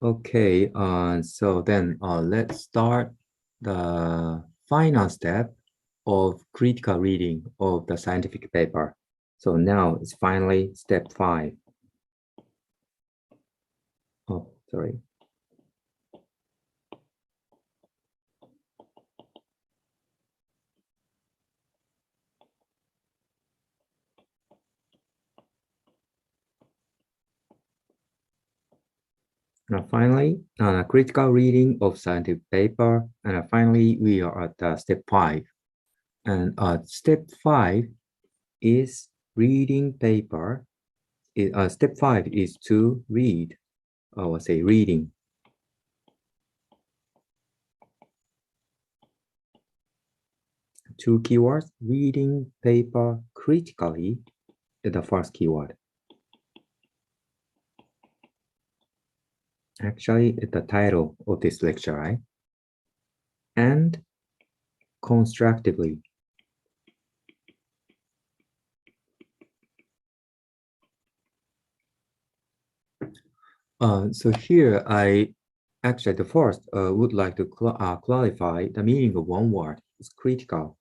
Okay, so then let's start the final step of critical reading of the scientific paper. So now it's finally step 5. Oh, sorry. Now finally, critical reading of scientific paper. And finally, we are at step 5. And step 5 is reading paper. Step 5 is to read, or say reading. Two keywords, reading paper critically is the first keyword. Actually, it's the title of this lecture, right? And constructively. So here, the first would like to clarify the meaning of one word. It's critical.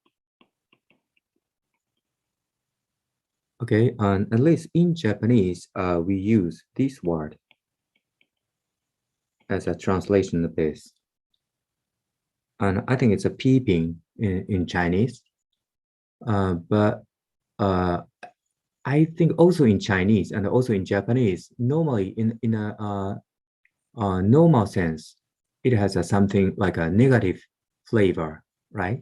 Okay, and at least in Japanese, we use this word as a translation of this. And I think it's a peeping in Chinese. But I think also in Chinese and also in Japanese, normally in a normal sense, it has something like a negative flavor, right?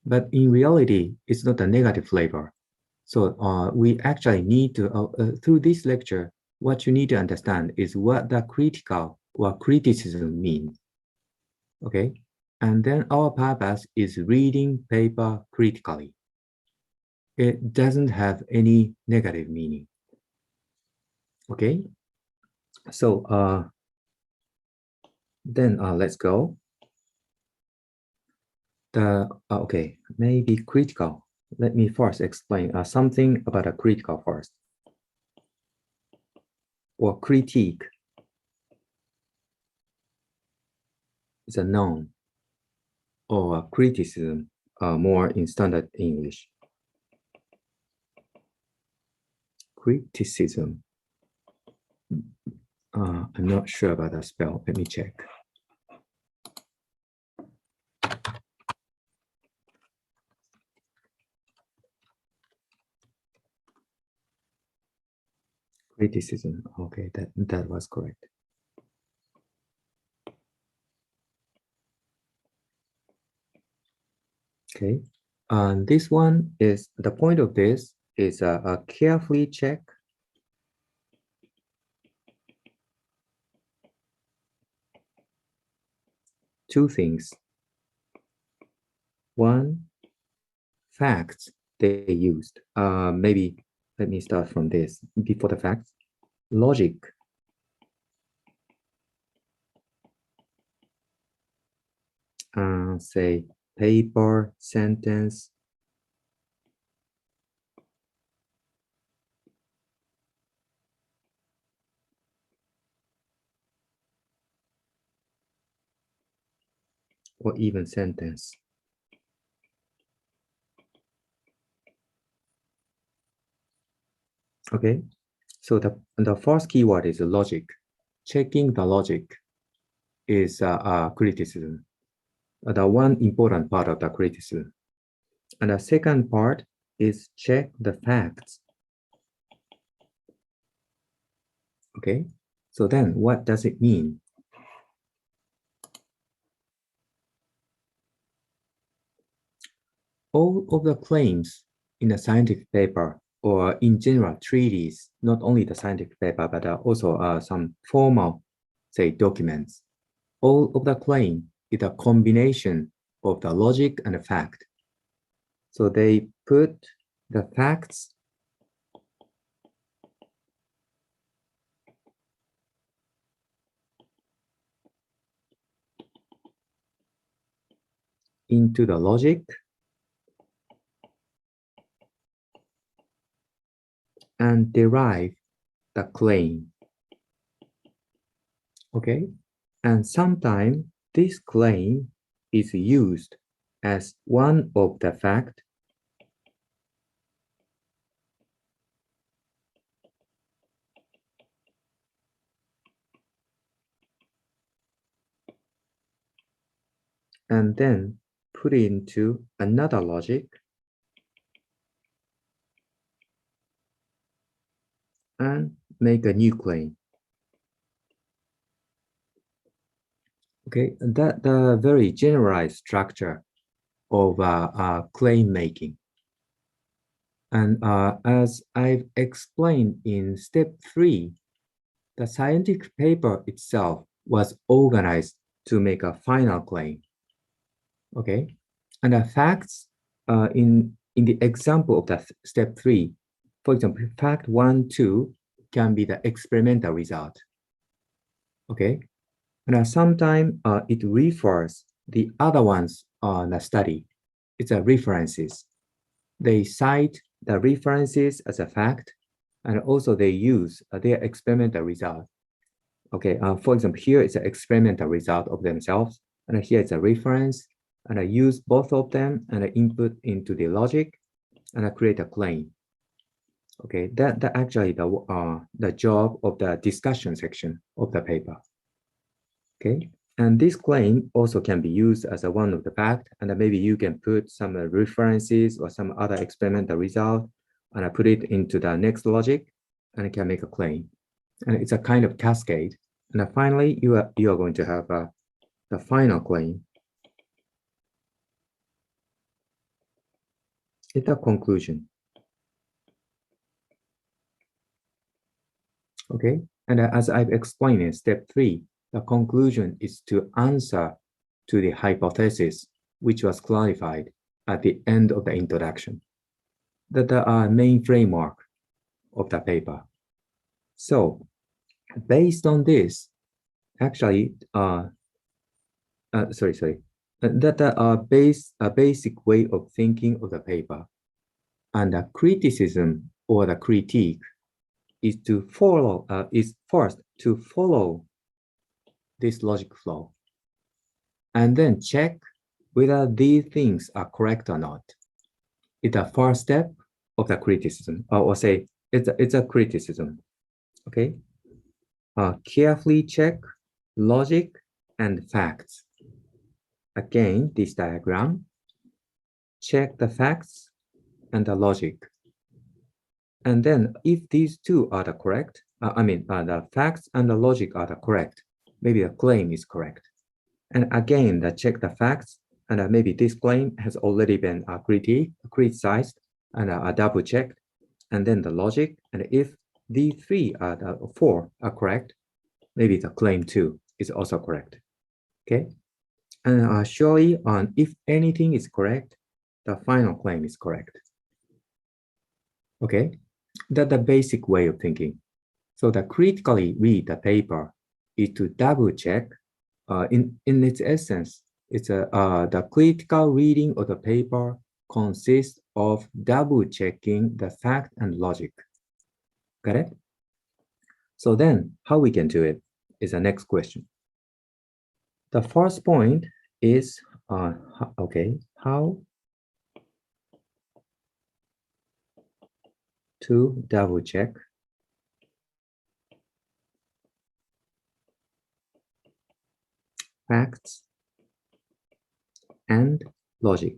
But in reality, it's not a negative flavor. So we actually need to, through this lecture, what you need to understand is what the critical or criticism means, okay? And then our purpose is reading paper critically. It doesn't have any negative meaning, okay? So then let's go. Okay, maybe critical. Let me first explain something about a critical first. Or critique is a noun, or criticism more in standard English. Criticism. I'm not sure about the spell. Let me check. Criticism. Okay, that was correct. Okay, and this one is the point of this is a carefully check two things. One, facts they used. Maybe let me start from this before the facts. Logic. Say paper, sentence. Or even sentence. Okay, so the first keyword is logic. Checking the logic is criticism. The one important part of the criticism. And the second part is check the facts. Okay, so then what does it mean? All of the claims in a scientific paper or in general treatise, not only the scientific paper, but also some formal, say, documents. All of the claim is a combination of the logic and the fact. So they put the facts into the logic and derive the claim Okay, and sometimes this claim is used as one of the fact and then put it into another logic and make a new claim. Okay, that the very generalized structure of claim making. And as I've explained in step 3, the scientific paper itself was organized to make a final claim. Okay, and the facts in the example of the step 3, for example, fact 1, 2 can be the experimental result. Okay, and sometimes it refers the other ones on the study. It's a references. They cite the references as a fact, and also they use their experimental result. Okay, for example, here is an experimental result of themselves, and here is a reference, and I use both of them and I input into the logic, and I create a claim. Okay, that actually the job of the discussion section of the paper. Okay, and this claim also can be used as a one of the fact, and maybe you can put some references or some other experimental result, and I put it into the next logic, and it can make a claim. And it's a kind of cascade. And finally, you are going to have the final claim. It's a conclusion. Okay, and as I've explained in step 3, the conclusion is to answer to the hypothesis, which was clarified at the end of the introduction. That the main framework of the paper. So, based on this, actually, that a basic way of thinking of the paper, and the criticism or the critique is to follow is first to follow this logic flow, and then check whether these things are correct or not. It's the first step of the criticism, or say it's a criticism. Okay, carefully check logic and facts. Again, this diagram, check the facts and the logic. And then if these two are the correct, the facts and the logic are the correct, maybe the claim is correct. And again, check the facts, and maybe this claim has already been criticized and double checked, and then the logic. And if these four are correct, maybe the claim 2 is also correct. Okay, and surely if anything is correct, the final claim is correct. Okay, that's the basic way of thinking. So the critically read the paper is to double check. In its essence, it's the critical reading of the paper consists of double checking the fact and logic. Got it? So then, how we can do it is the next question. The first point is how to double check facts and logic.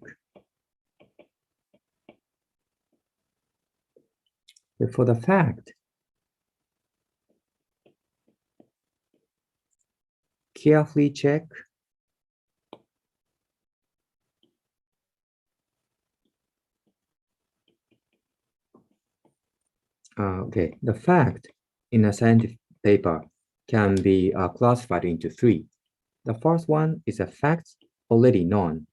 For the fact, carefully check the fact in a scientific paper can be classified into 3. The first one is a fact already known.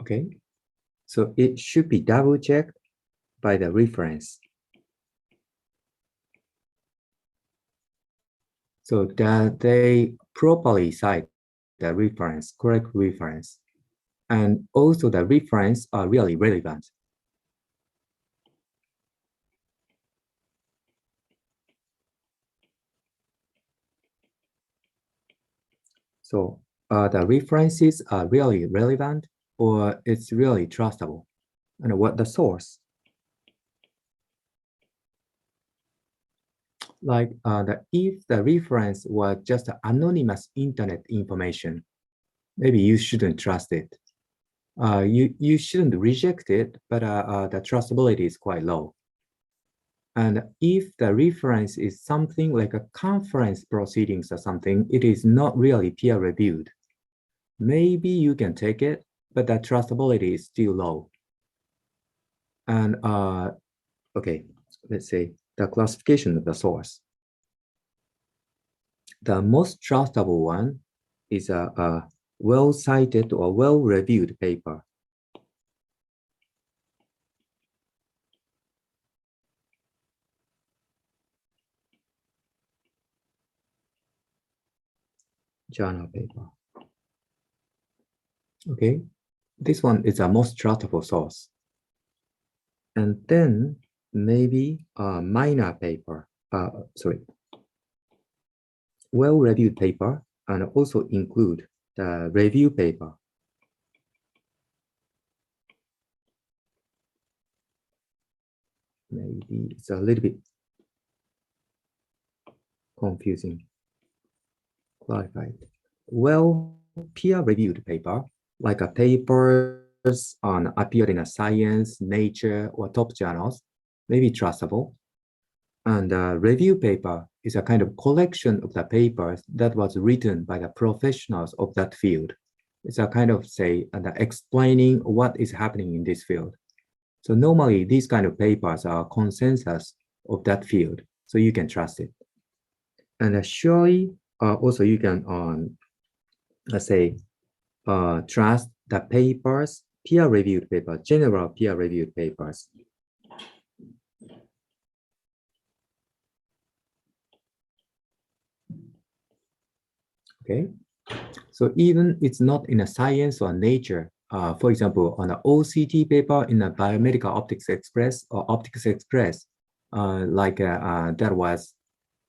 Okay, so it should be double checked by the reference. So that they properly cite the reference, correct reference. And also the reference are really relevant. So the references are really relevant or it's really trustable? And what the source? Like if the reference was just anonymous internet information, maybe you shouldn't trust it. You shouldn't reject it, but the trustability is quite low. And if the reference is something like a conference proceedings or something, it is not really peer reviewed. Maybe you can take it, but the trustability is still low. And okay, let's say the classification of the source. The most trustable one is a well-cited or well-reviewed paper. Journal paper. Okay, this one is a most trustable source. And then maybe a minor paper, well-reviewed paper, and also include the review paper. Maybe it's a little bit confusing. Clarified. Well, peer-reviewed paper, like a papers appeared in a Science, Nature, or top journals, may be trustable. And a review paper is a kind of collection of the papers that was written by the professionals of that field. It's a kind of, say, explaining what is happening in this field. So normally, these kind of papers are consensus of that field, so you can trust it. And surely, also you can, let's say, trust the papers, peer-reviewed papers, general peer-reviewed papers. Okay, so even it's not in a Science or Nature, for example, on the OCT paper in a Biomedical Optics Express or Optics Express, that was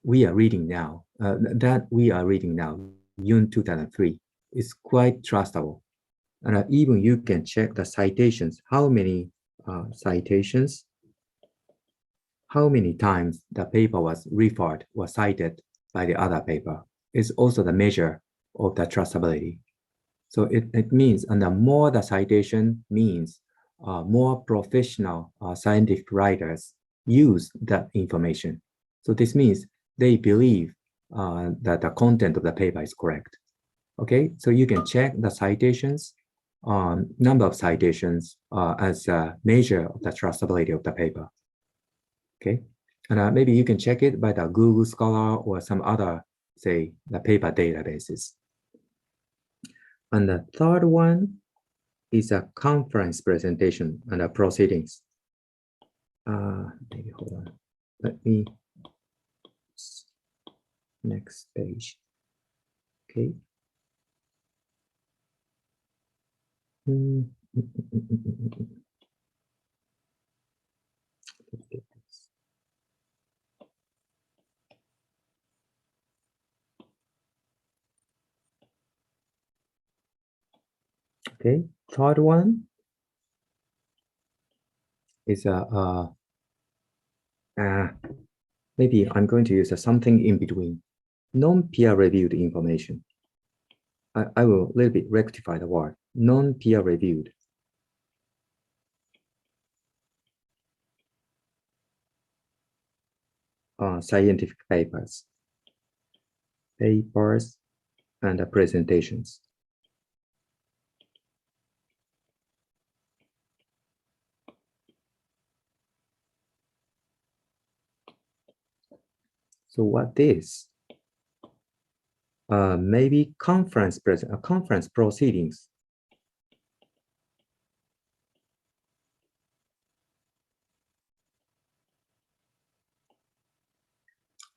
we are reading now, June 2003, is quite trustable. And even you can check the citations, how many citations, how many times the paper was referred or cited by the other paper is also the measure of the trustability. So it means, and the more the citation means, more professional scientific writers use that information. So this means they believe that the content of the paper is correct. Okay, so you can check the citations, number of citations as a measure of the trustability of the paper. Okay, and maybe you can check it by the Google Scholar or some other, say, the paper databases. And the third one is a conference presentation and a proceedings. Maybe hold on. Let me next page. Okay. Okay, third one is maybe I'm going to use something in between, non-peer reviewed information. I will a little bit rectify the word, non-peer reviewed. Scientific papers and presentations. So what is? Maybe conference proceedings.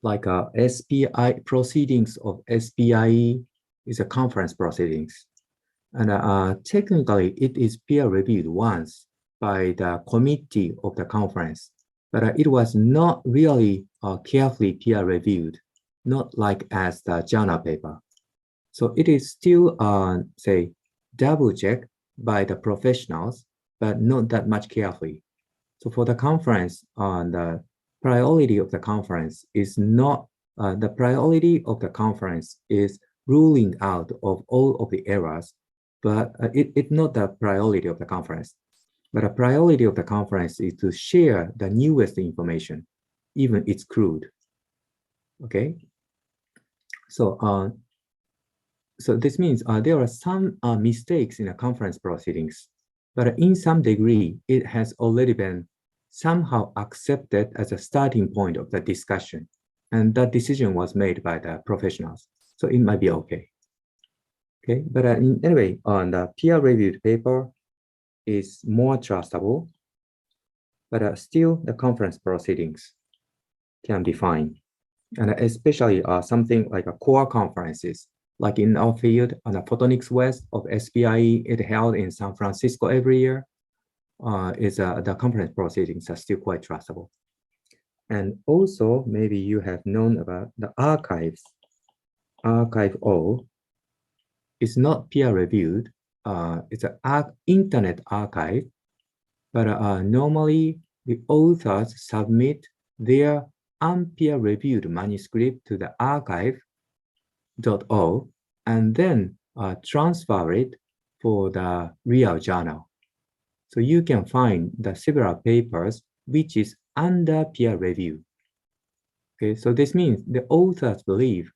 Like SPI proceedings of SPIE is a conference proceedings. And technically it is peer reviewed once by the committee of the conference, but it was not really carefully peer reviewed, not like as the journal paper. So it is still, say, double checked by the professionals, but not that much carefully. So for the conference, the priority of the conference is not, the priority of the conference is ruling out of all of the errors, but it's not the priority of the conference. But the priority of the conference is to share the newest information, even it's crude. Okay. So, so this means there are some mistakes in the conference proceedings, but in some degree, it has already been somehow accepted as a starting point of the discussion. And that decision was made by the professionals. So it might be okay. Okay, but anyway, on the peer-reviewed paper is more trustable, but still the conference proceedings can be fine. And especially something like a core conferences, like in our field, on the Photonics West of SPIE, it held in San Francisco every year, the conference proceedings are still quite trustable. And also, maybe you have known about the archives. Archive O is not peer-reviewed. It's an internet archive, but normally the authors submit their unpeer-reviewed manuscript to the archive.o and then transfer it for the real journal. So you can find the several papers which is under peer review. Okay, so this means the authors believe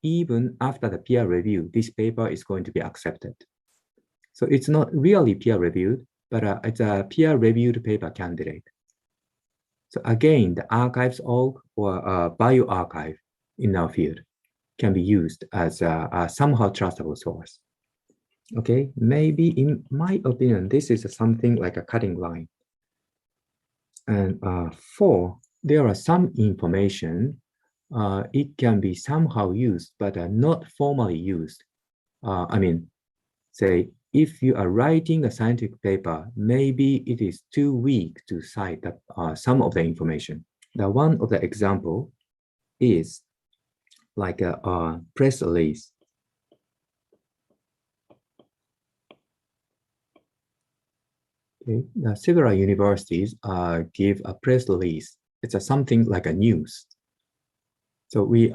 even after the peer review, this paper is going to be accepted. So it's not really peer reviewed, but it's a peer reviewed paper candidate. So again, the archives.org or bioarchive in our field can be used as a somehow trustable source. Okay, maybe in my opinion, this is something like a cutting line. And four, there are some information, it can be somehow used, but not formally used. I mean, say, if you are writing a scientific paper, maybe it is too weak to cite that, some of the information. The one of the example is like a press release. Okay. Several universities give a press release. It's something like a news. So we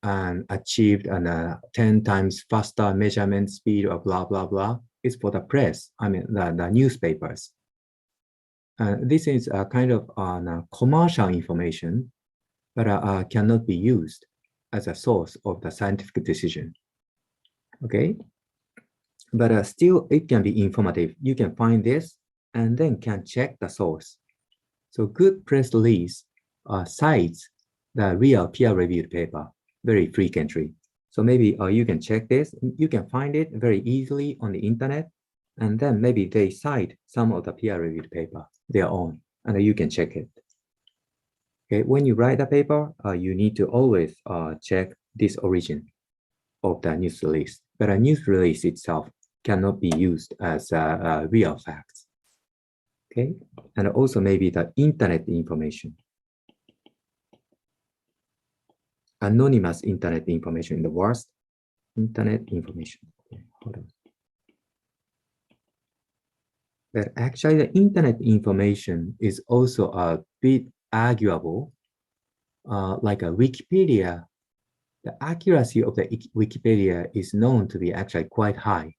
achieved a 10 times faster measurement speed of blah, blah, blah. It's for the press, I mean, the newspapers. This is a kind of commercial information, but cannot be used as a source of the scientific decision. Okay, but still it can be informative. You can find this and then can check the source. So good press release cites the real peer-reviewed paper very frequently. So maybe you can check this. You can find it very easily on the internet, and then maybe they cite some of the peer-reviewed paper, their own, and you can check it. Okay, when you write a paper, you need to always check this origin of the news release. But a news release itself cannot be used as real facts. Okay, and also maybe the internet information. Anonymous internet information in the worst. Internet information. Okay, hold on. But actually the internet information is also a bit arguable. Like a Wikipedia, the accuracy of the Wikipedia is known to be actually quite high.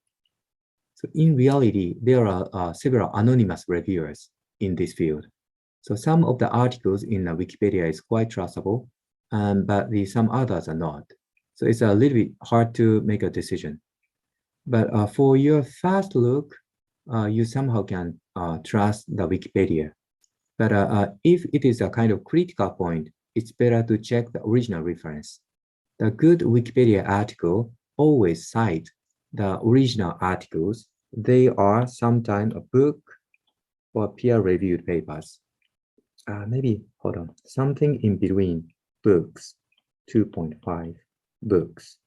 So in reality, there are several anonymous reviewers in this field. So some of the articles in Wikipedia is quite trustable, but some others are not. So it's a little bit hard to make a decision. But for your first look, you somehow can trust the Wikipedia. But if it is a kind of critical point, it's better to check the original reference. The good Wikipedia article always cite the original articles. They are sometimes a book or peer-reviewed papers. Maybe, hold on, something in between books, 2.5 books.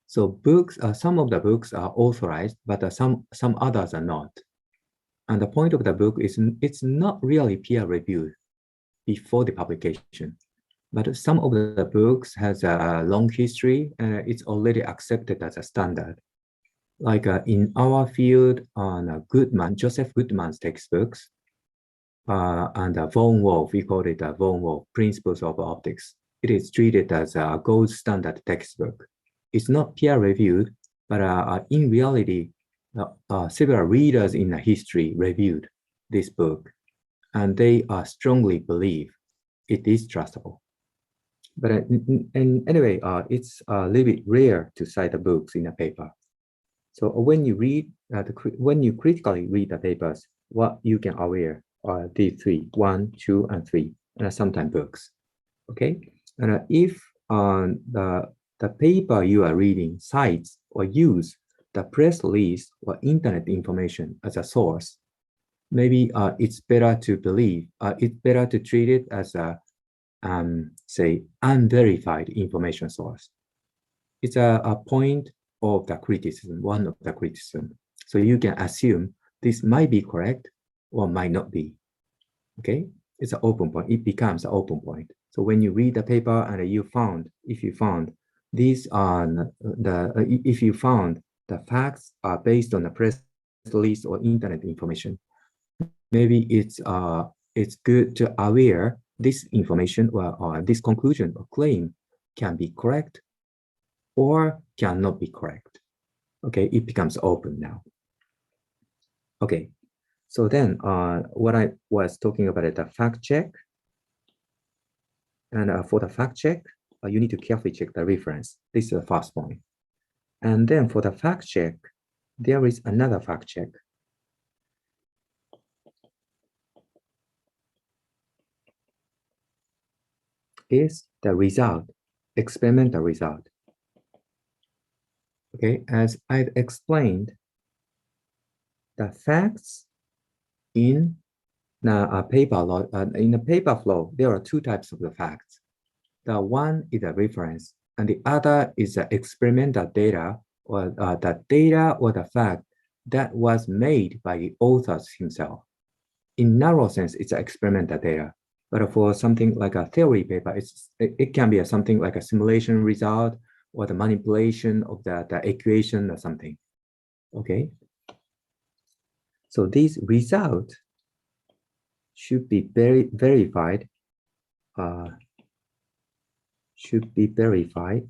So books, some of the books are authorized, but some others are not. And the point of the book is it's not really peer-reviewed before the publication. But some of the books has a long history and it's already accepted as a standard. Like in our field on Joseph Goodman's textbooks, and Von Wolf, we call it Von Wolf, Principles of Optics. It is treated as a gold standard textbook. It's not peer reviewed, but in reality, several readers in the history reviewed this book, and they strongly believe it is trustable. But anyway, it's a little bit rare to cite the books in a paper. So when you read, when you critically read the papers, what you can aware are these three, 1, 2, and 3, and sometimes books. Okay, and if the paper you are reading cites or use the press release or internet information as a source, maybe it's better to believe, it's better to treat it as a, say, unverified information source. It's a point of the criticism, one of the criticism. So you can assume this might be correct or might not be. Okay, it's an open point. It becomes an open point. So when you read the paper and if you found these are if you found the facts are based on the press release or internet information, maybe it's good to aware this information or this conclusion or claim can be correct or cannot be correct. Okay, it becomes open now. Okay, so then what I was talking about is the fact check. And for the fact check, you need to carefully check the reference. This is the first point. And then for the fact check, there is another fact check. Is the result, experimental result. Okay, as I've explained, the facts in the paper flow, there are two types of the facts. The one is a reference, and the other is the experimental data, or the data or the fact that was made by the authors himself. In narrow sense, it's experimental data. But for something like a theory paper, it can be something like a simulation result or the manipulation of the equation or something. Okay. So these results should be verified. Should be verified.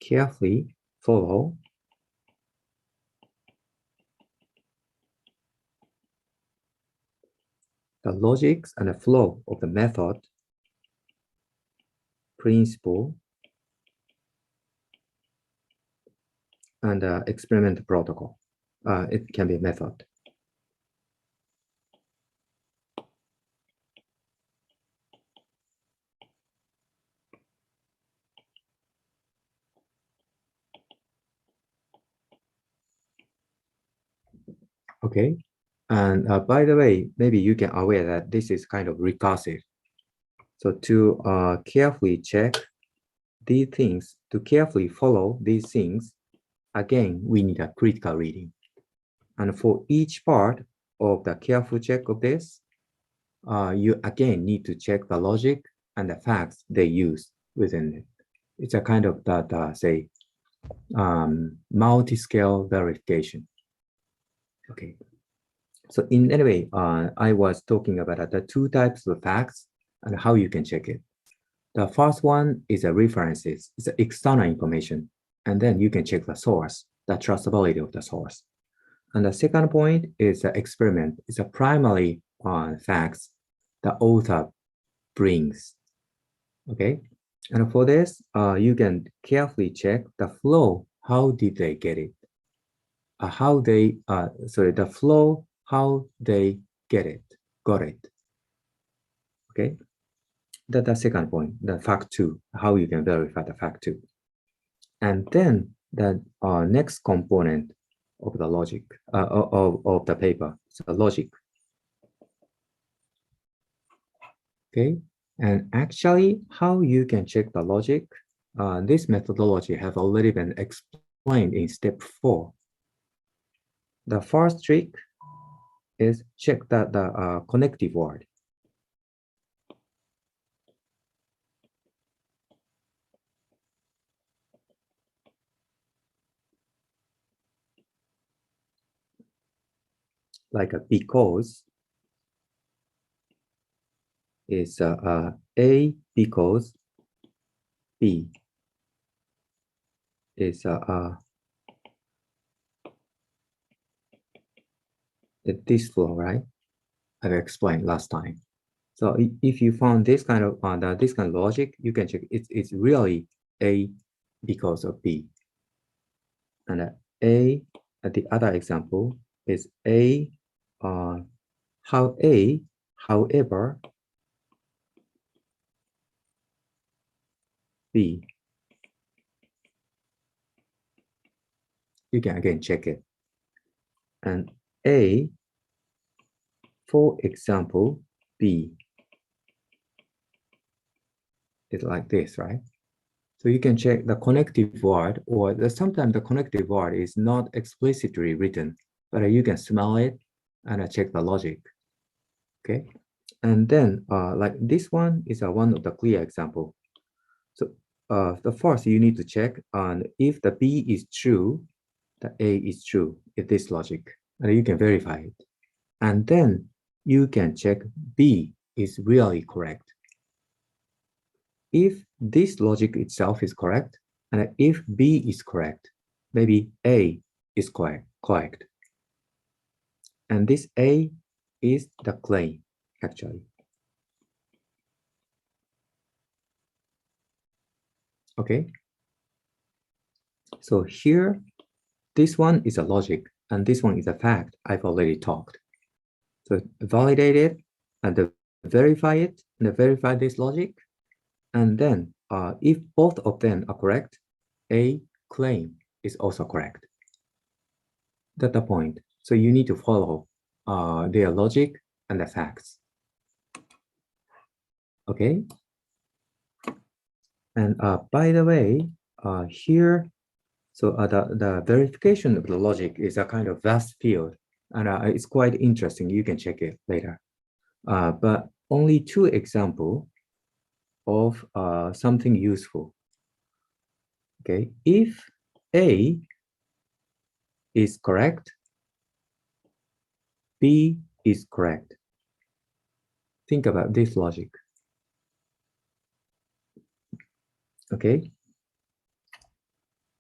Carefully follow the logics and the flow of the method, principle, and experiment protocol. It can be a method. Okay. And by the way, maybe you can aware that this is kind of recursive. So to carefully check these things, to carefully follow these things, again, we need a critical reading. And for each part of the careful check of this, you again need to check the logic and the facts they use within it. It's a kind of say, multi-scale verification. Okay. So in any way, I was talking about the two types of facts and how you can check it. The first one is a references, it's external information, and then you can check the source, the trustability of the source. And the second point is the experiment. It's a primary facts the author brings. Okay, and for this, you can carefully check the flow. How did they get it? The flow, how they got it. Okay, that's the second point, the fact two, how you can verify the fact two. And then the next component of the logic, of the paper, so logic. Okay, and actually how you can check the logic, this methodology have already been explained in step 4. The first trick is check the connective word. Like a because is A because B is this flow, right? I've explained last time. So if you found this kind of logic, you can check it's really A because of B. And A, the other example is A, however, B. You can again check it. And A, for example, B is like this, right? So you can check the connective word, or sometimes the connective word is not explicitly written, but you can smell it and check the logic. Okay, and then like this one is one of the clear example. So the first you need to check on if the B is true, the A is true, if this logic, and you can verify it. And then you can check B is really correct. If this logic itself is correct, and if B is correct, maybe A is correct. And this A is the claim, actually. Okay. So here, this one is a logic, and this one is a fact I've already talked. So validate it, and verify it, and verify this logic. And then if both of them are correct, A claim is also correct. That's the point. So you need to follow their logic and the facts. Okay. And by the way, here, so the verification of the logic is a kind of vast field, and it's quite interesting. You can check it later. But only two examples of something useful. Okay, if A is correct, B is correct. Think about this logic. Okay,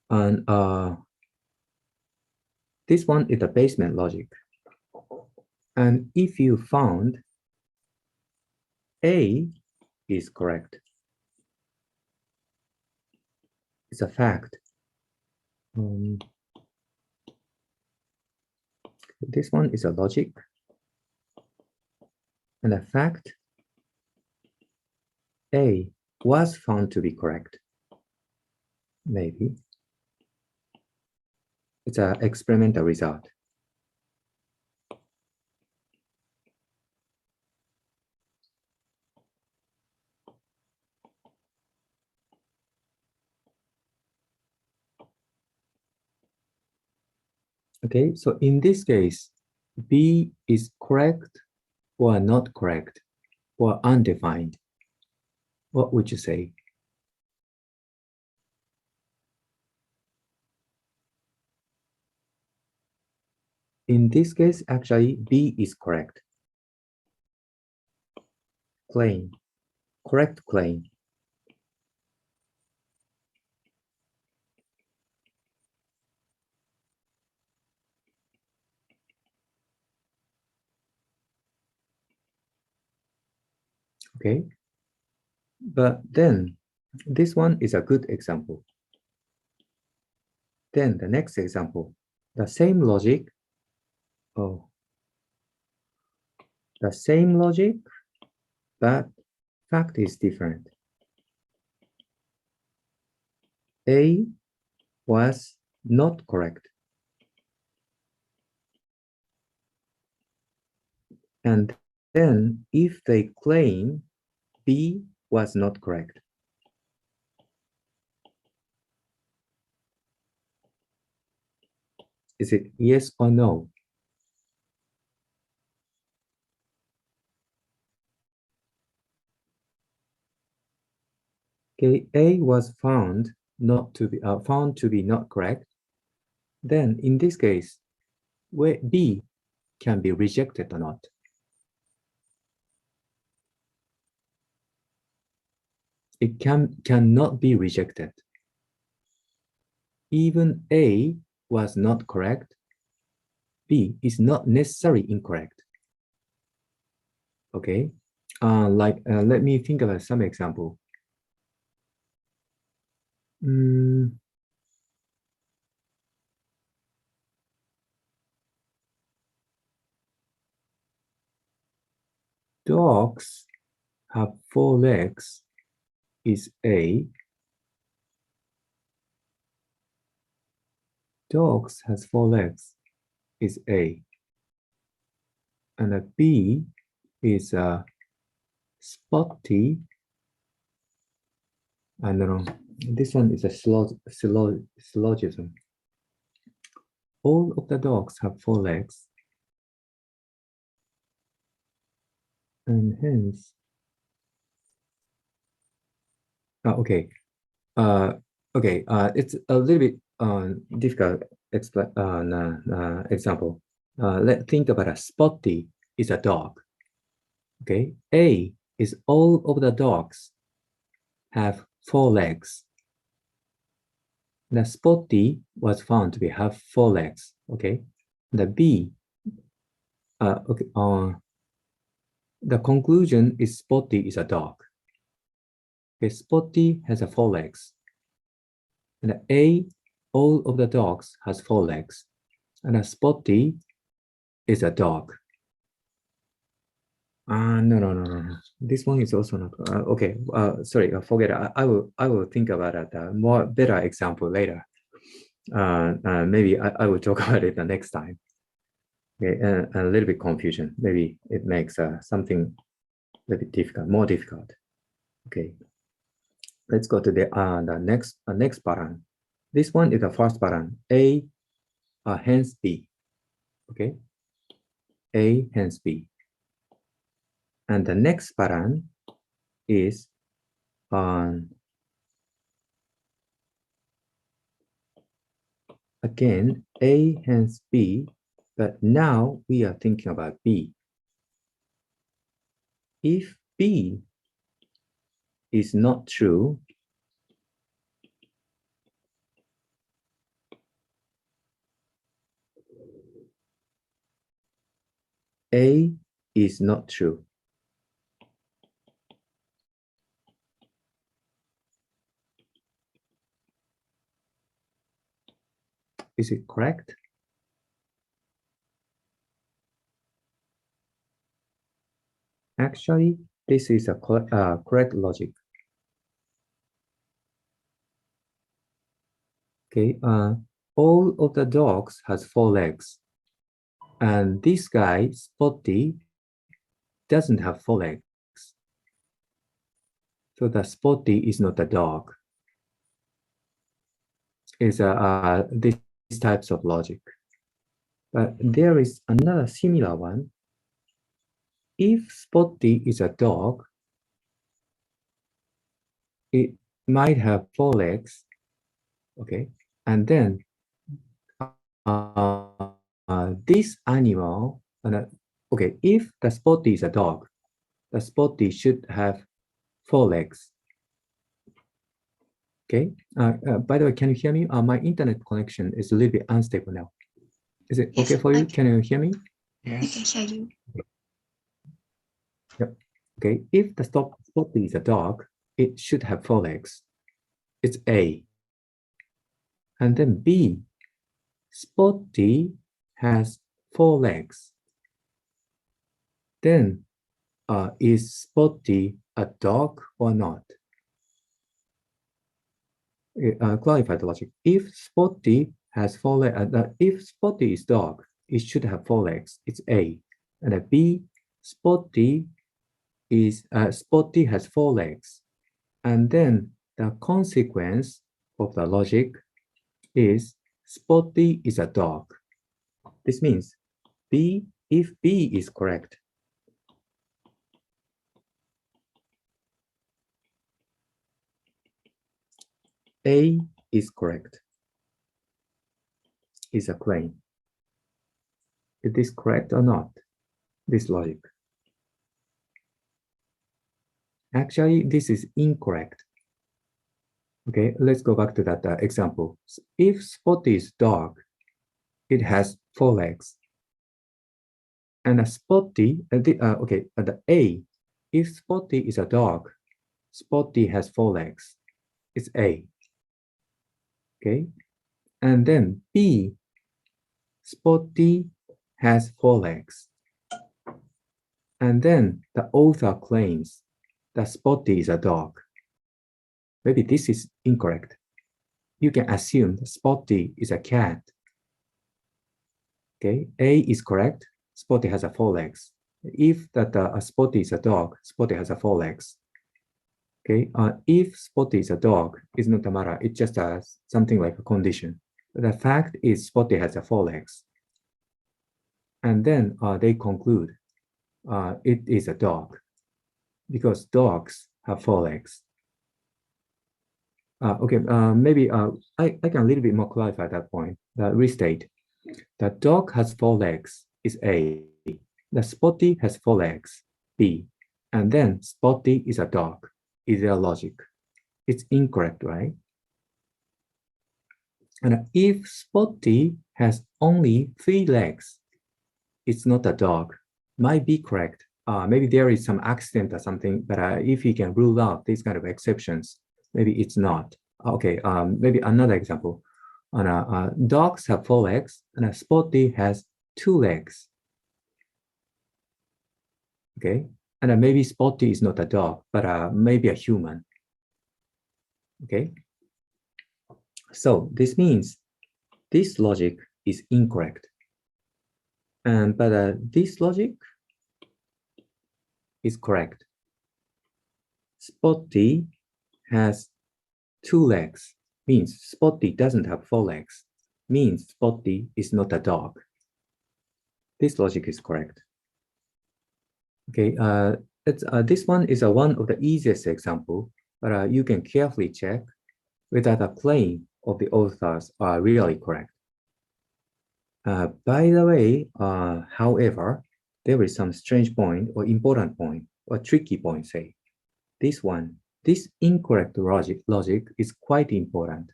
and this one is the basement logic. And if you found A is correct, it's a fact. This one is a logic, and the fact A was found to be correct. Maybe. It's an experimental result. Okay, so in this case, B is correct or not correct or undefined. What would you say? In this case, actually, B is correct. Claim, correct claim. Okay, but then this one is a good example. Then the next example, the same logic. Oh, the same logic, but fact is different. A was not correct. And then if they claim B was not correct, is it yes or no? Okay, A was found to be not correct. Then in this case, where B can be rejected or not. It cannot be rejected. Even A was not correct, B is not necessarily incorrect. Okay, let me think about some example. Dogs have 4 legs is A. Dogs has 4 legs is A. And a B is Spotty. I don't know. This one is a syllogism. All of the dogs have 4 legs. And hence, okay. It's a little bit difficult example. Let's think about a Spotty is a dog. Okay, A is all of the dogs have 4 legs. The Spotty was found to have 4 legs. Okay, the B. The conclusion is Spotty is a dog. Okay, Spotty has 4 legs. And the A, all of the dogs has 4 legs. And a Spotty is a dog. No. This one is also not okay. Sorry, forget it. I will think about a more better example later. Maybe I will talk about it the next time. Okay, a little bit confusion. Maybe it makes something a little bit difficult, more difficult. Okay, let's go to the next pattern. This one is the first pattern. A hence B. Okay, A hence B. And the next pattern is again A hence B, but now we are thinking about B. If B is not true, A is not true. Is it correct? Actually, this is a correct logic. Okay, all of the dogs has 4 legs, and this guy Spotty doesn't have 4 legs. So the Spotty is not a dog. Is this types of logic. But there is another similar one. If Spotty is a dog, it might have 4 legs, okay? And then this animal, okay, if the Spotty is a dog, the Spotty should have 4 legs. Okay. By the way, can you hear me? My internet connection is a little bit unstable now. Is it okay for you? Can you hear me? Yes. I can hear you. Yep. Okay. If the Spotty is a dog, it should have 4 legs. It's A. And then B, Spotty has 4 legs. Then is Spotty a dog or not? Clarify the logic. If Spotty has 4 legs, if Spotty is dog, it should have 4 legs. It's A. And B, Spotty has 4 legs. And then the consequence of the logic is Spotty is a dog. This means B, if B is correct, A is correct is a claim. Is this correct or not? This logic. Actually, this is incorrect. Okay, let's go back to that example. If Spotty is dog, it has 4 legs. And a Spotty, the A, if Spotty is a dog, Spotty has 4 legs. It's A. Okay, and then B, Spotty has 4 legs. And then the author claims that Spotty is a dog. Maybe this is incorrect. You can assume that Spotty is a cat. Okay, A is correct. Spotty has 4 legs. If that Spotty is a dog, Spotty has 4 legs. Okay, if Spotty is a dog, it's not a matter. It's just something like a condition. The fact is Spotty has 4 legs. And then they conclude it is a dog because dogs have 4 legs. Maybe I can a little bit more clarify that point. Restate. The dog has 4 legs is A. The Spotty has 4 legs, B. And then Spotty is a dog. Is their logic? It's incorrect, right? And if Spotty has only 3 legs, it's not a dog. Might be correct. Maybe there is some accident or something, but if you can rule out these kind of exceptions, maybe it's not. Okay, maybe another example. Dogs have 4 legs, and a Spotty has 2 legs. Okay, and maybe Spotty is not a dog, but maybe a human. Okay, so this means this logic is incorrect. But this logic is correct. Spotty has 2 legs, means Spotty doesn't have 4 legs, means Spotty is not a dog. This logic is correct. Okay, this one is one of the easiest example, but you can carefully check whether the claim of the authors are really correct. By the way, however, there is some strange point or important point or tricky point, say. This incorrect logic is quite important.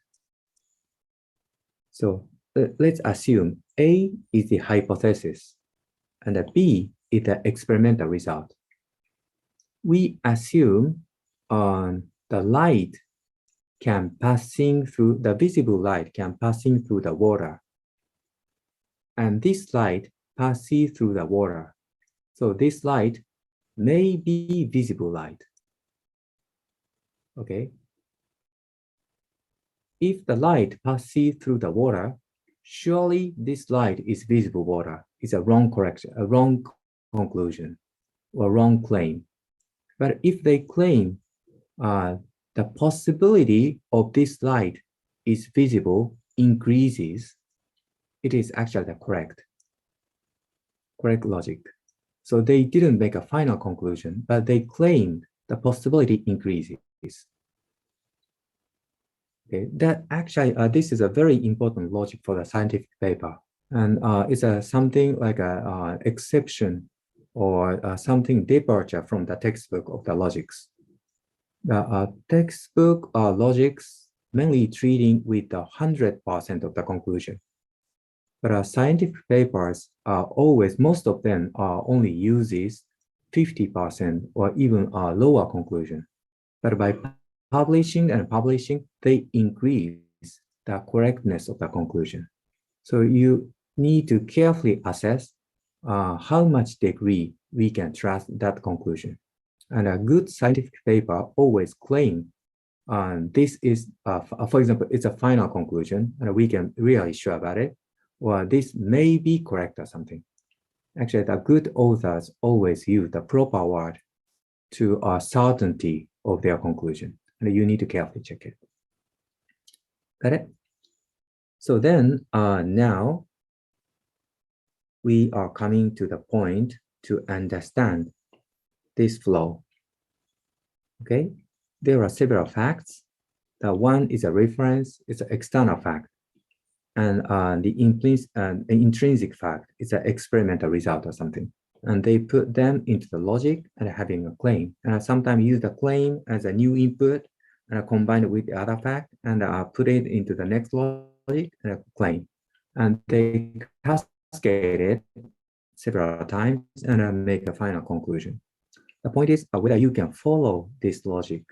So let's assume A is the hypothesis and B is the experimental result. We assume the light can passing through, the visible light can passing through the water. And this light passes through the water. So this light may be visible light. Okay. If the light passes through the water, surely this light is visible water. It's a wrong correction, a wrong conclusion, or wrong claim. But if they claim the possibility of this light is visible increases, it is actually the correct logic. So they didn't make a final conclusion, but they claimed the possibility increases. Okay, that actually, this is a very important logic for the scientific paper. And it's something like an exception or something departure from the textbook of the logics. The textbook logics mainly treating with 100% of the conclusion. But scientific papers are always, most of them only uses 50% or even a lower conclusion. But by publishing, they increase the correctness of the conclusion. So you need to carefully assess how much degree we can trust that conclusion. And a good scientific paper always claim this is, for example, it's a final conclusion, and we can really sure about it, or this may be correct or something. Actually, the good authors always use the proper word to certainty of their conclusion, and you need to carefully check it. Got it? So then now we are coming to the point to understand this flow. Okay, there are several facts, The one is a reference, it's an external fact. And the intrinsic fact is an experimental result or something. And they put them into the logic and having a claim. And I sometimes use the claim as a new input and I combine it with the other fact and put it into the next logic and a claim. And they cascade it several times and make a final conclusion. The point is whether you can follow this logic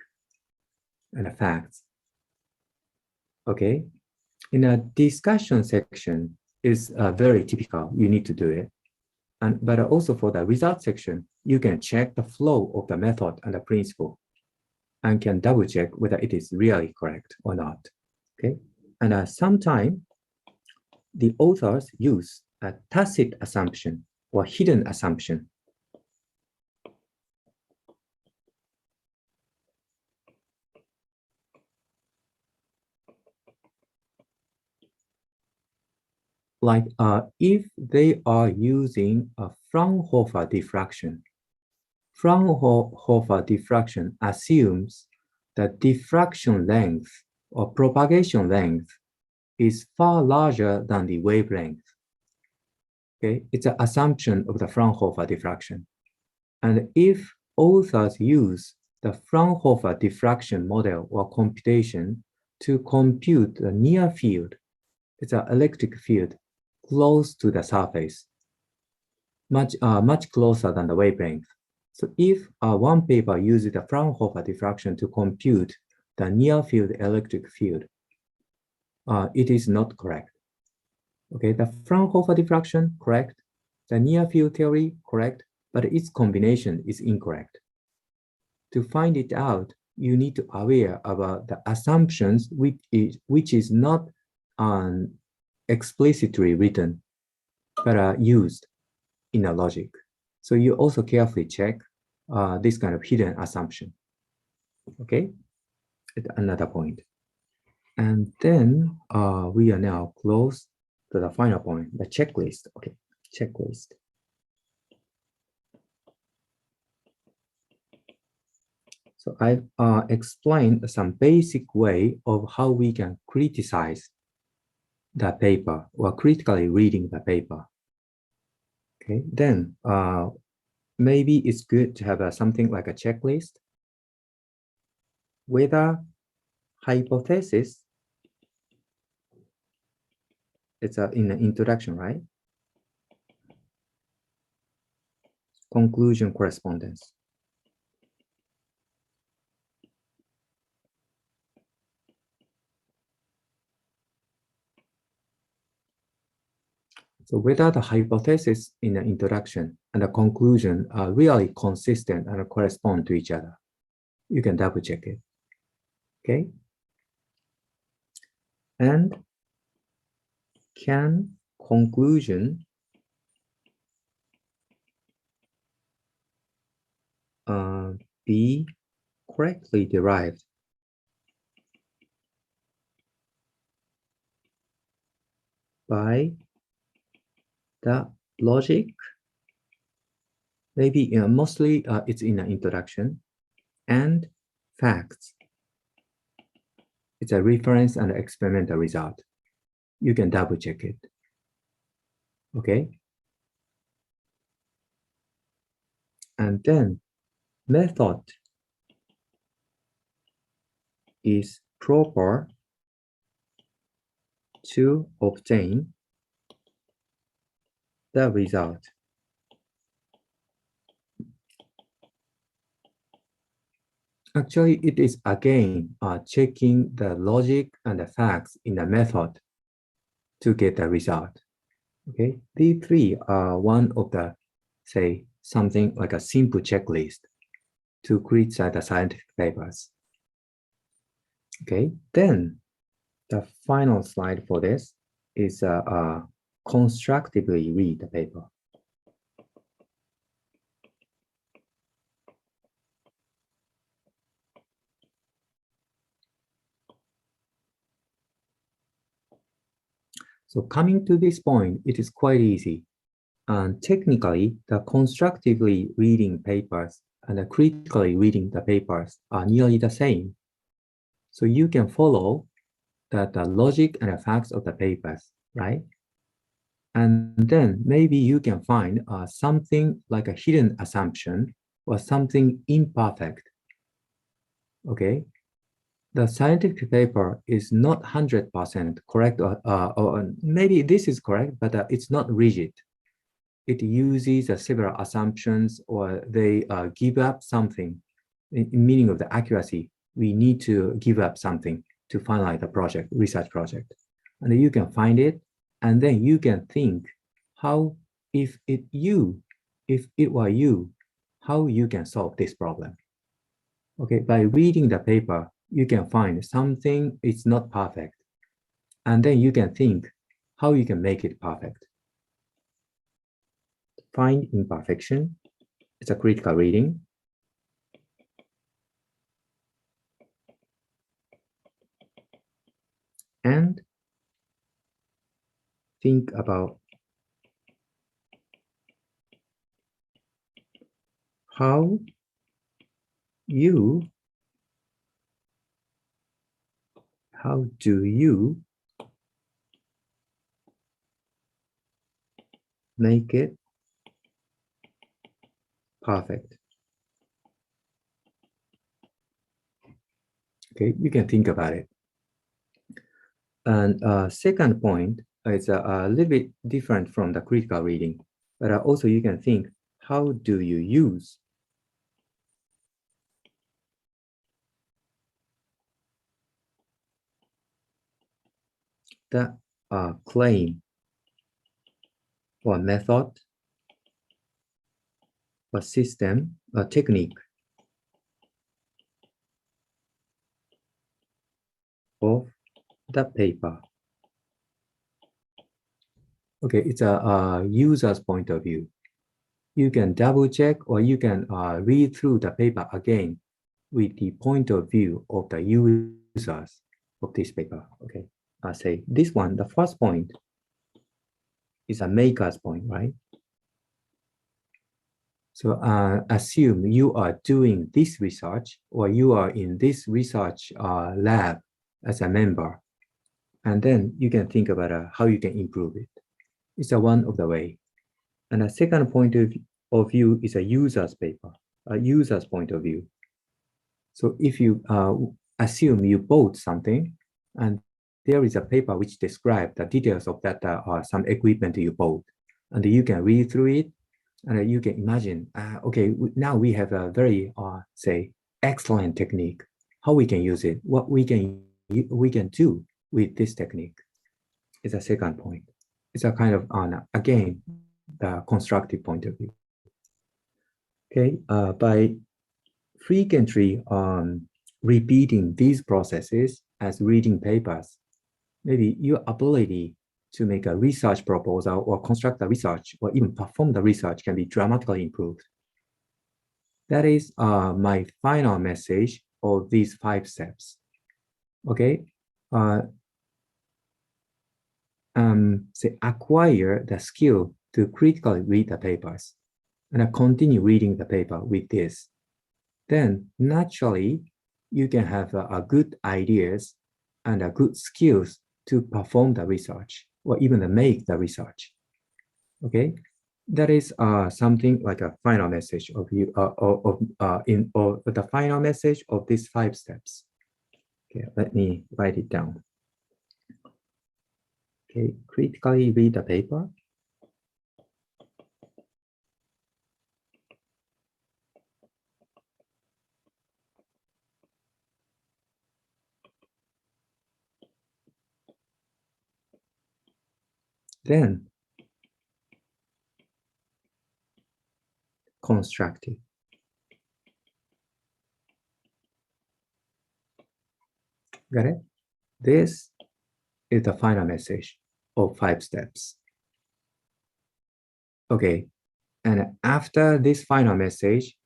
and the facts. Okay, in a discussion section is very typical. You need to do it. But also for the result section, you can check the flow of the method and the principle and can double check whether it is really correct or not. Okay, and sometimes the authors use a tacit assumption or hidden assumption. Like if they are using a Fraunhofer diffraction, Fraunhofer diffraction assumes that diffraction length or propagation length is far larger than the wavelength. Okay, it's an assumption of the Fraunhofer diffraction. And if authors use the Fraunhofer diffraction model or computation to compute the near field, it's an electric field close to the surface, much closer than the wavelength. So if one paper uses the Fraunhofer diffraction to compute the near field electric field, it is not correct. Okay, the Fraunhofer diffraction, correct. The near field theory, correct, but its combination is incorrect. To find it out, you need to aware about the assumptions which is not explicitly written, but used in a logic. So you also carefully check this kind of hidden assumption. Okay, another point. And then we are now close to the final point, the checklist. Okay, checklist. So I explained some basic way of how we can criticize the paper or critically reading the paper. Okay, then maybe it's good to have something like a checklist. Whether hypothesis, it's in the introduction, right? Conclusion correspondence. So whether the hypothesis in the introduction and the conclusion are really consistent and correspond to each other, you can double check it. Okay. And can conclusion be correctly derived by the logic? Maybe mostly it's in the introduction and facts. It's a reference and experimental result. You can double check it. Okay. And then method is proper to obtain the result. Actually, it is again checking the logic and the facts in the method to get the result. Okay, these three are one of the, say, something like a simple checklist to criticize the scientific papers. Okay, then the final slide for this is constructively read the paper. So coming to this point, it is quite easy. And technically, the constructively reading papers and the critically reading the papers are nearly the same. So you can follow the logic and the facts of the papers, right? And then maybe you can find something like a hidden assumption or something imperfect, okay? The scientific paper is not 100% correct, or maybe this is correct, but it's not rigid. It uses several assumptions, or they give up something, meaning of the accuracy. We need to give up something to finalize the project, research project. And you can find it, and then you can think how, if it were you, how you can solve this problem. Okay, by reading the paper, you can find something is not perfect, and then you can think how you can make it perfect. Find imperfection. It's a critical reading. And think about how do you make it perfect? Okay, you can think about it. And second point is a little bit different from the critical reading, but also you can think, how do you use the claim or method or system or technique of the paper? Okay, it's a user's point of view. You can double check, or you can read through the paper again with the point of view of the users of this paper. Okay, I say this one, the first point is a maker's point, right? So assume you are doing this research, or you are in this research lab as a member, and then you can think about how you can improve it. It's one of the way. And the second point of view is a user's paper, a user's point of view. So if you assume you bought something, and there is a paper which describes the details of that some equipment you bought, and you can read through it, and you can imagine, okay, now we have a very, say, excellent technique. How we can use it, what we can do with this technique is a second point. It's a kind of, again, the constructive point of view. Okay, by frequently repeating these processes as reading papers, maybe your ability to make a research proposal or construct the research or even perform the research can be dramatically improved. That is my final message of these 5 steps. Okay, say acquire the skill to critically read the papers and continue reading the paper with this. Then naturally, you can have good ideas and good skills to perform the research or even make the research. Okay, that is something like a final message of you the final message of these 5 steps. Okay, let me write it down. Okay, critically read the paper. Then constructive. Got it? This is the final message of 5 steps. Okay, and after this final message,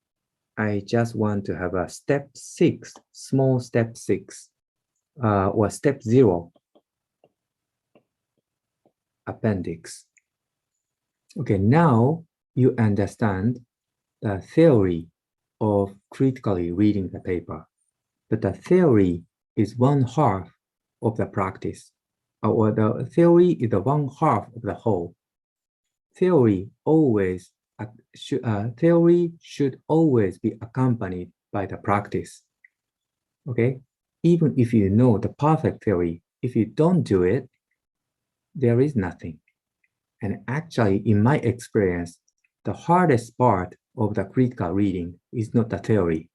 I just want to have a step 6, small step 6, or step 0, appendix. Okay, now you understand the theory of critically reading the paper, but the theory is one half of the practice, or the theory is the one half of the whole. Theory should always be accompanied by the practice. Okay, even if you know the perfect theory, if you don't do it, there is nothing. And actually, in my experience, the hardest part of the critical reading is not the theory,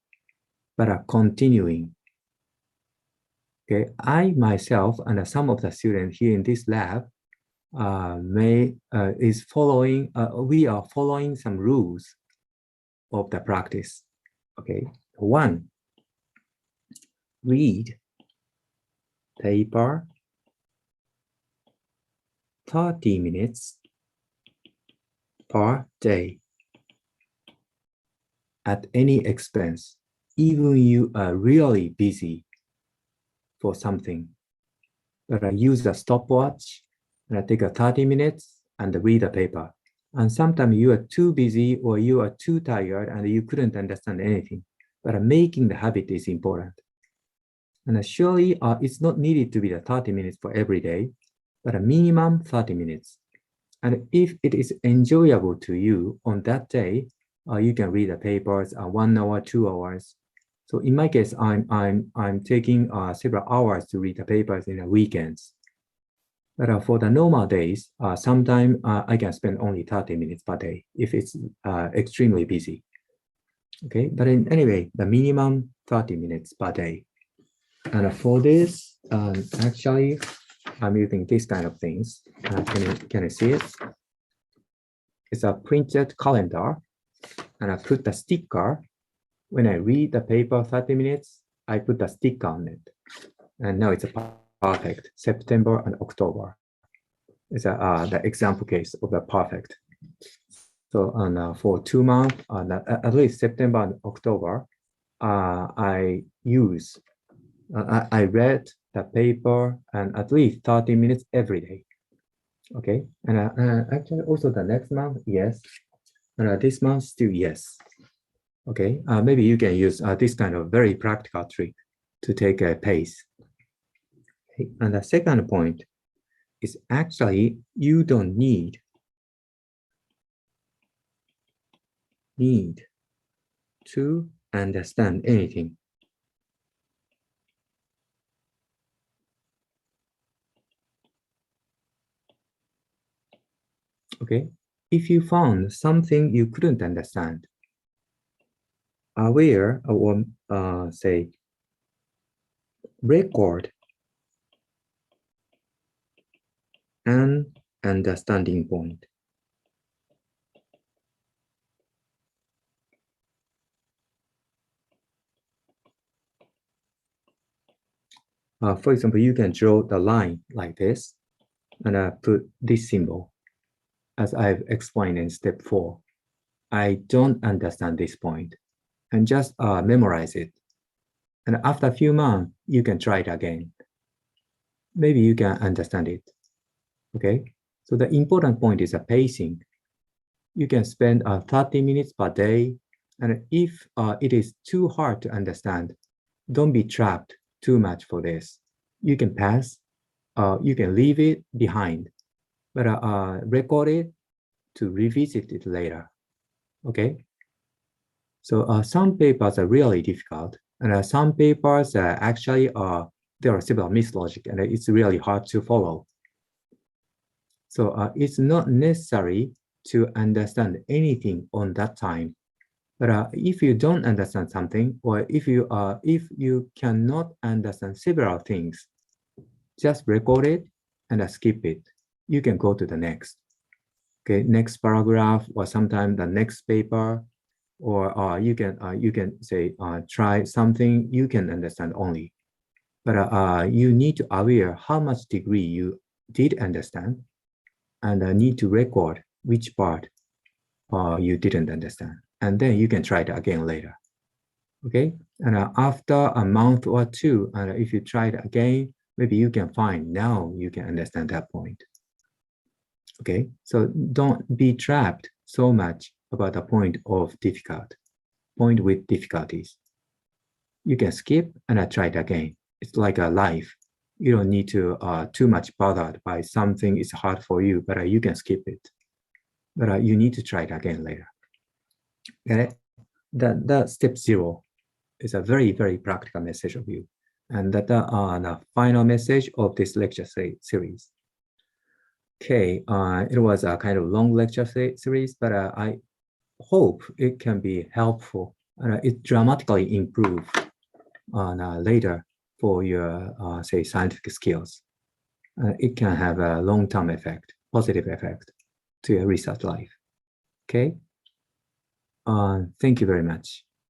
but a continuing. Okay, I myself and some of the students here in this lab we are following some rules of the practice. Okay, one, read paper 30 minutes per day at any expense, even you are really busy for something. But I use a stopwatch and I take a 30 minutes and read a paper. And sometimes you are too busy or you are too tired and you couldn't understand anything. But making the habit is important. And surely it's not needed to be the 30 minutes for every day, but a minimum 30 minutes. And if it is enjoyable to you on that day, you can read the papers 1 hour, 2 hours. So in my case, I'm taking several hours to read the papers in the weekends. But for the normal days, sometimes I can spend only 30 minutes per day if it's extremely busy. Okay, but anyway, the minimum 30 minutes per day. And for this, actually, I'm using this kind of things. Can you see it? It's a printed calendar, and I put the sticker. When I read the paper 30 minutes, I put the sticker on it. And now it's a perfect September and October. It's the example case of the perfect. So for 2 months, at least September and October, I read the paper and at least 30 minutes every day. Okay, and actually also the next month, yes. And this month still yes. Okay, maybe you can use this kind of very practical trick to take a pace. Okay. And the second point is actually you don't need to understand anything. Okay, if you found something you couldn't understand, aware or say record an understanding point. For example, you can draw the line like this and put this symbol as I've explained in step 4. I don't understand this point and just memorize it. And after a few months, you can try it again. Maybe you can understand it. Okay, so the important point is a pacing. You can spend 30 minutes per day. And if it is too hard to understand, don't be trapped too much for this. You can pass, you can leave it behind, but record it to revisit it later. Okay. So some papers are really difficult, and some papers actually there are several mislogic, and it's really hard to follow. So it's not necessary to understand anything on that time. But if you don't understand something, or if you cannot understand several things, just record it and skip it. You can go to the next. Okay, next paragraph, or sometimes the next paper, or you can say try something you can understand only. But you need to aware how much degree you did understand, and need to record which part you didn't understand, and then you can try it again later. Okay, and after a month or two, and if you try it again, maybe you can find now you can understand that point. Okay, so don't be trapped so much about the point with difficulties. You can skip and try it again. it's like a life. You don't need to too much bothered by something is hard for you, but you can skip it. But you need to try it again later. Okay, that step 0 is a very, very practical message of you. And that the final message of this lecture series. Okay, it was a kind of long lecture series, but I hope it can be helpful. It dramatically improve later for your, say, scientific skills. It can have a long-term effect, positive effect to your research life. Okay? Thank you very much.